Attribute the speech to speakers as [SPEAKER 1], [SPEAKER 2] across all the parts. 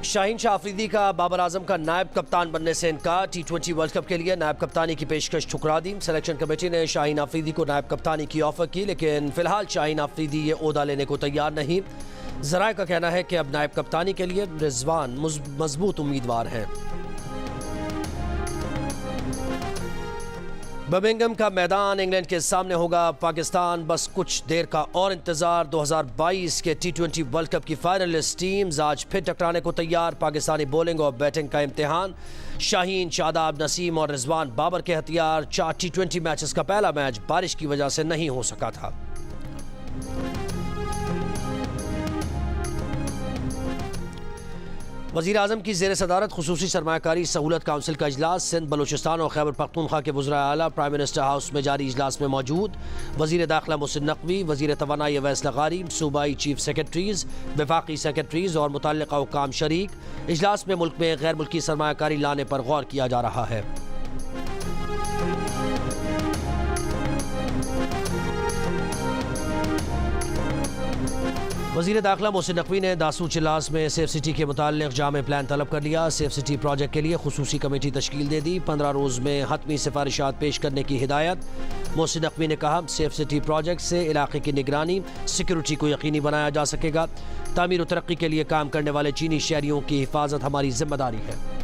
[SPEAKER 1] शाहीन शाह अफरीदी का बाबर आजम का नायब कप्तान बनने से इनकार। T20 वर्ल्ड कप के लिए नायब कप्तानी की पेशकश ठुकरा दी। सिलेक्शन कमेटी ने शाहीन अफरीदी को नायब कप्तानी की ऑफर की, लेकिन फिलहाल शाहीन अफरीदी ये ओहदा लेने को तैयार नहीं। जराए का कहना है कि अब नायब कप्तानी के लिए रिजवान मजबूत उम्मीदवार हैं। बर्मिंघम का मैदान इंग्लैंड के सामने होगा। पाकिस्तान बस कुछ देर का और इंतजार। 2022 के T20 वर्ल्ड कप की फाइनलिस्ट टीम्स आज फिर टकराने को तैयार। पाकिस्तानी बॉलिंग और बैटिंग का इम्तिहान। शाहीन, शादाब, नसीम और रिजवान बाबर के हथियार। 4 T20 मैचेस का पहला मैच बारिश की वजह से नहीं हो सका था। वज़ीर आज़म की ज़ेर सदारत खुसूसी सरमायाकारी सहूलत काउंसिल का इजलास। सिंध, बलूचिस्तान और खैबर पख्तूनख्वा के वज़राए आला प्राइम मिनिस्टर हाउस में जारी इजलास में मौजूद। वज़ीर दाखिला मोहसिन नकवी, वज़ीर तवानाई अवैस लगारी, सूबाई चीफ सेक्रेटरीज़, वफाकी सेक्रेटरीज़ और मुतल्लिक़ा हुकाम शरीक। इजलास में मुल्क में गैर मुल्की सरमायाकारी लाने पर गौर किया जा रहा है। वज़ीर दाखिला मोहसिन नकवी ने दासूच इजलास में सेफ सिटी के मुताल्लिक़ जामे प्लान तलब कर लिया। सेफ सिटी प्रोजेक्ट के लिए खुसूसी कमेटी तश्कील दे दी। 15 रोज़ में हतमी सिफारिशात पेश करने की हिदायत। मोहसिन नकवी ने कहा, सेफ सिटी प्रोजेक्ट से इलाके की निगरानी, सिक्योरिटी को यकीनी बनाया जा सकेगा। तामीर और तरक्की के लिए काम करने वाले चीनी शहरियों की हिफाजत हमारी जिम्मेदारी है।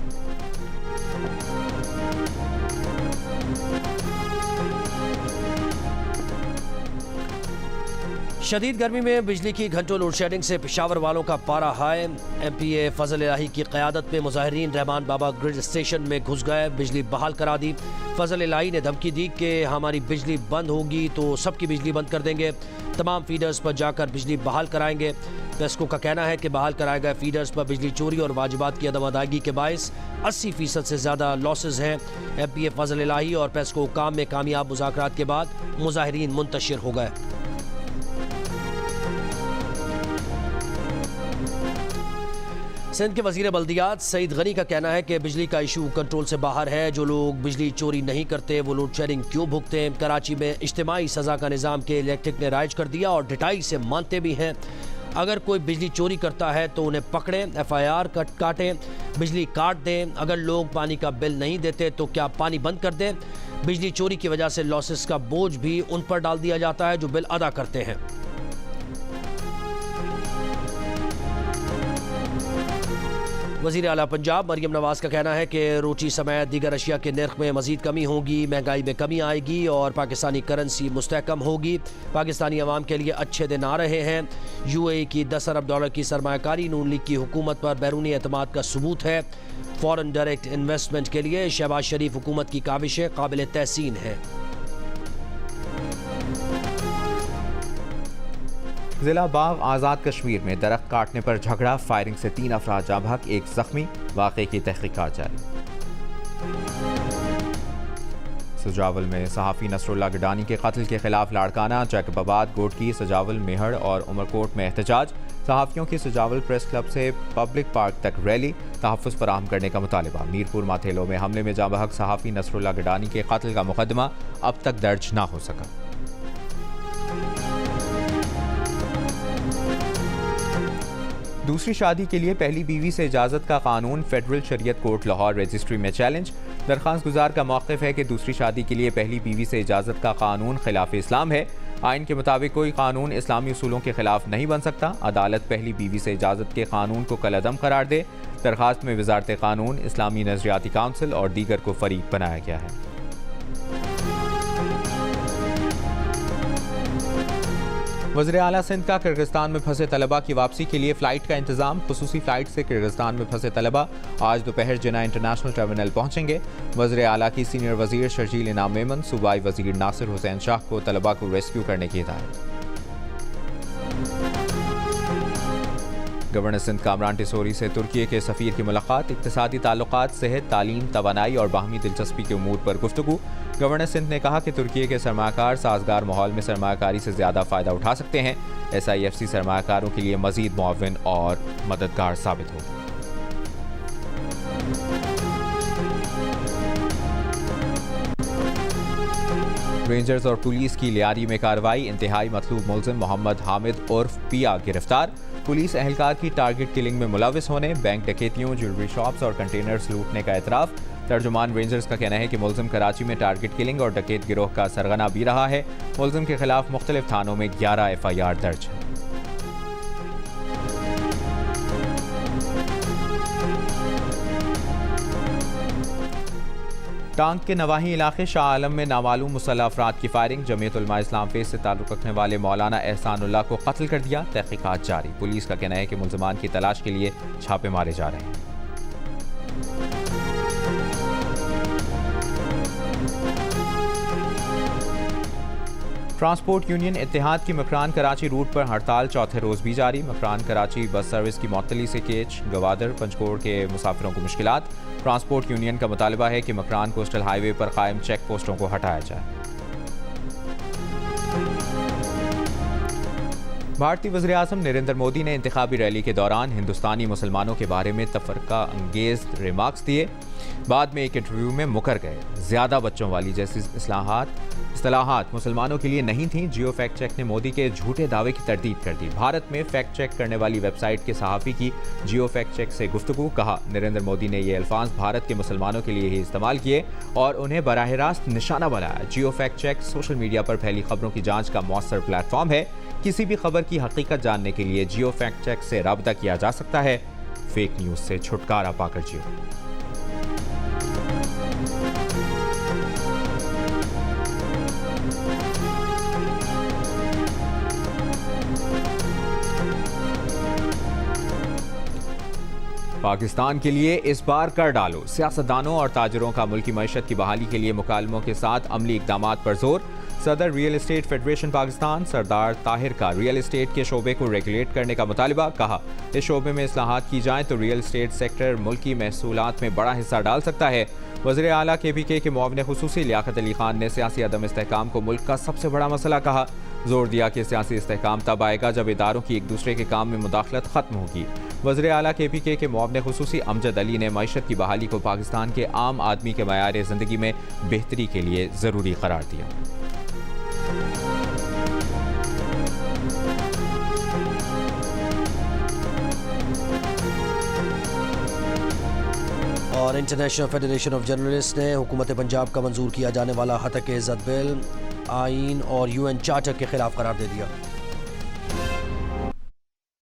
[SPEAKER 1] शदीद गर्मी में बिजली की घंटों लोड शेडिंग से पेशावर वालों का पारा हाई। MPA फजल इलाही की क़यादत में मुजाहिरीन रहमान बाबा ग्रिड स्टेशन में घुस गए, बिजली बहाल करा दी। फजल इलाही ने धमकी दी कि हमारी बिजली बंद होगी तो सबकी बिजली बंद कर देंगे, तमाम फीडर्स पर जाकर बिजली बहाल कराएंगे। पेस्को का कहना है कि बहाल कराए गए फीडर्स पर बिजली चोरी और वाजिबात की अदम अदायगी के बायस 80% से ज़्यादा लॉसेज हैं। MPA फजल इलाही और पेस्को हुकाम में कामयाब मुज़ाकरात के बाद मुजाहिरीन मुंतशिर हो गए। सिंध के वज़ीर बल्दियात सईद गनी का कहना है कि बिजली का इशू कंट्रोल से बाहर है। जो लोग बिजली चोरी नहीं करते वो लोड शेडिंग क्यों भुगते। कराची में इज्तिमाई सज़ा का निज़ाम के इलेक्ट्रिक ने राइज कर दिया और डिटाई से मानते भी हैं। अगर कोई बिजली चोरी करता है तो उन्हें पकड़ें, FIR काटें, बिजली काट दें। अगर लोग पानी का बिल नहीं देते तो क्या पानी बंद कर दें। बिजली चोरी की वजह से लॉसेस का बोझ भी उन पर डाल दिया जाता है जो बिल अदा करते हैं। वज़ीर आला पंजाब मरियम नवाज का कहना है कि रोटी समेत दीगर अशिया के नर्ख में मज़ीद कमी होगी, महंगाई में कमी आएगी और पाकिस्तानी करेंसी मुस्तहकम होगी। पाकिस्तानी अवाम के लिए अच्छे दिन आ रहे हैं। UAE की $10 अरब की सरमायाकारी नून लीग की हुकूमत पर बैरूनी एतमाद का सबूत है। फॉरेन डायरेक्ट इन्वेस्टमेंट के लिए शहबाज शरीफ हुकूमत की काविशें काबिल तहसीन हैं।
[SPEAKER 2] जिला बाग आज़ाद कश्मीर में दरख्त काटने पर झगड़ा, फायरिंग से 3 अफराद जाँ बहक, 1 जख्मी। वाक़े की तहकीकात जारी। सजावल में सहाफ़ी नसरुल्लाह गिडानी के कत्ल के खिलाफ लाड़काना, जैकबाबाद, गोडकी, सजावल, मेहड़ और उमरकोट में एहतजाज। सहाफ़ियों की सजावल प्रेस क्लब से पब्लिक पार्क तक रैली, तहफ़्फ़ुज़ फराहम करने का मुतालबा। मीरपुर माथेलो में हमले में जाँ बहक सहाफ़ी नसरुल्लाह गिडानी के कत्ल का मुकदमा अब तक दर्ज ना हो सका। दूसरी शादी के लिए पहली बीवी से इजाज़त का कानून फेडरल शरीयत कोर्ट लाहौर रजिस्ट्री में चैलेंज। दरख्वास्त गुजार का मौक़िफ़ है कि दूसरी शादी के लिए पहली बीवी से इजाज़त का कानून खिलाफ इस्लाम है। आइन के मुताबिक कोई कानून इस्लामी उसूलों के खिलाफ नहीं बन सकता। अदालत पहली बीवी से इजाज़त के कानून को कलअदम करार दे। दरख्वास्त में वज़ारत कानून, इस्लामी नज़रियाती काउंसिल और दीगर को फरीक बनाया गया है। वज़ीर आला सिंध का किर्गिस्तान में फंसे तलबा की वापसी के लिए फ़्लाइट का इंतज़ाम। खुसूसी फ़्लाइट से किर्गिस्तान में फंसे तलबा आज दोपहर जिना इंटरनेशनल टर्मिनल पहुँचेंगे। वज़ीर आला की सीनियर वज़ीर शर्जील इनाम मेमन, सूबाई वज़ीर नासिर हुसैन शाह को तलबा को रेस्क्यू करने की हिदायत। गवर्नर सिंध कामरान टिसोरी से तुर्की के सफ़ीर की मुलाकात। इक़्तिसादी ताल्लुकात, सेहत, तालीम, तवानाई और बाहमी दिलचस्पी के उमूर पर गुफ्तगू। गवर्नर सिंध ने कहा कि तुर्की के सरमाकार साजगार माहौल में सरमाकारी से ज़्यादा फ़ायदा उठा सकते हैं। SIFC सरमाकारों के लिए मज़ीद मुआविन और मददगार साबित होगी। रेंजर्स और पुलिस की लियारी में कार्रवाई, इंतहाई मतलूब मुलजिम मोहम्मद हामिद उर्फ पिया गिरफ्तार। पुलिस एहलकार की टारगेट किलिंग में मुलविस होने, बैंक डकैतियों, ज्वेलरी शॉप्स और कंटेनर्स लूटने का एतराफ़। तर्जुमान रेंजर्स का कहना है कि मुलजिम कराची में टारगेट किलिंग और डकैत गिरोह का सरगना भी रहा है। मुलजिम के खिलाफ मुख्तलिफ थानों में 11 FIR दर्ज है। टांग के नवाही इलाके शाह आलम में नामालूम मुसल्लह अफराद की फायरिंग, जमीयत उलमा इस्लाम फेज से ताल्लुक़ रखने वाले मौलाना एहसानुल्लाह को कत्ल कर दिया। तहकीकात जारी। पुलिस का कहना है कि मुल्ज़िमान की तलाश के लिए छापे मारे जा रहे हैं। ट्रांसपोर्ट यूनियन इत्तेहाद की मकरान कराची रूट पर हड़ताल चौथे रोज भी जारी। मकरान कराची बस सर्विस की मअतली से केच, गवादर, पंचकोड़ के मुसाफिरों को मुश्किलात। ट्रांसपोर्ट यूनियन का मुतालबा है कि मकरान कोस्टल हाईवे पर कायम चेक पोस्टों को हटाया जाए। भारतीय वज़ीर आज़म नरेंद्र मोदी ने इंतखाबी रैली के दौरान हिंदुस्तानी मुसलमानों के बारे में तफरका अंगेज रिमार्क्स दिए। बाद में एक इंटरव्यू में मुकर गए। ज़्यादा बच्चों वाली जैसी इस्लाहात मुसलमानों के लिए नहीं थीं। जियो फैक्ट चेक ने मोदी के झूठे दावे की तरदीद कर दी। भारत में फैक्ट चेक करने वाली वेबसाइट के सहाफ़ी की जियो फैक्ट चेक से गुफ्तगू। कहा, नरेंद्र मोदी ने ये अल्फाज भारत के मुसलमानों के लिए ही इस्तेमाल किए और उन्हें बराह रास्त निशाना बनाया। जियो फैक्ट चेक सोशल मीडिया पर फैली खबरों की जाँच का मौसर प्लेटफॉर्म है। किसी भी खबर की हकीकत जानने के लिए जियो फैक्ट चेक से राब्ता किया जा सकता है। फेक न्यूज़ से छुटकारा पाकर जियो। पाकिस्तान के लिए इस बार कर डालो। सियासतदानों और ताजरों का मुल्की मईशत की बहाली के लिए मुकालमों के साथ अमली इक़दामात पर जोर। सदर रियल एस्टेट फेडरेशन पाकिस्तान सरदार ताहिर का रियल एस्टेट के शोबे को रेगुलेट करने का मुतालबा। कहा, इस शोबे में इस्लाहात की जाएं तो रियल एस्टेट सेक्टर मुल्की महसूलात में बड़ा हिस्सा डाल सकता है। वज़ीर आला KPK के मुआविन खुसूसी लियाकत अली खान ने सियासी अदम इस्तेहकाम को मुल्क का सबसे बड़ा मसला कहा। जोर दिया कि सियासी इस्तेहकाम तब आएगा जब इदारों की एक दूसरे के काम में मुदाखलत खत्म होगी। वज़ीर आला KPK के मुआविन खुसूसी अमजद अली ने मईशत की बहाली को पाकिस्तान के आम आदमी के मयार ज़िंदगी में बेहतरी के लिए ज़रूरी करार दिया।
[SPEAKER 1] और इंटरनेशनल फेडरेशन ऑफ जर्नलिस्ट ने हुकूमत पंजाब का मंजूर किया जाने वाला हतक इज़्ज़त बिल आईन और UN चार्टर के खिलाफ करार दे दिया।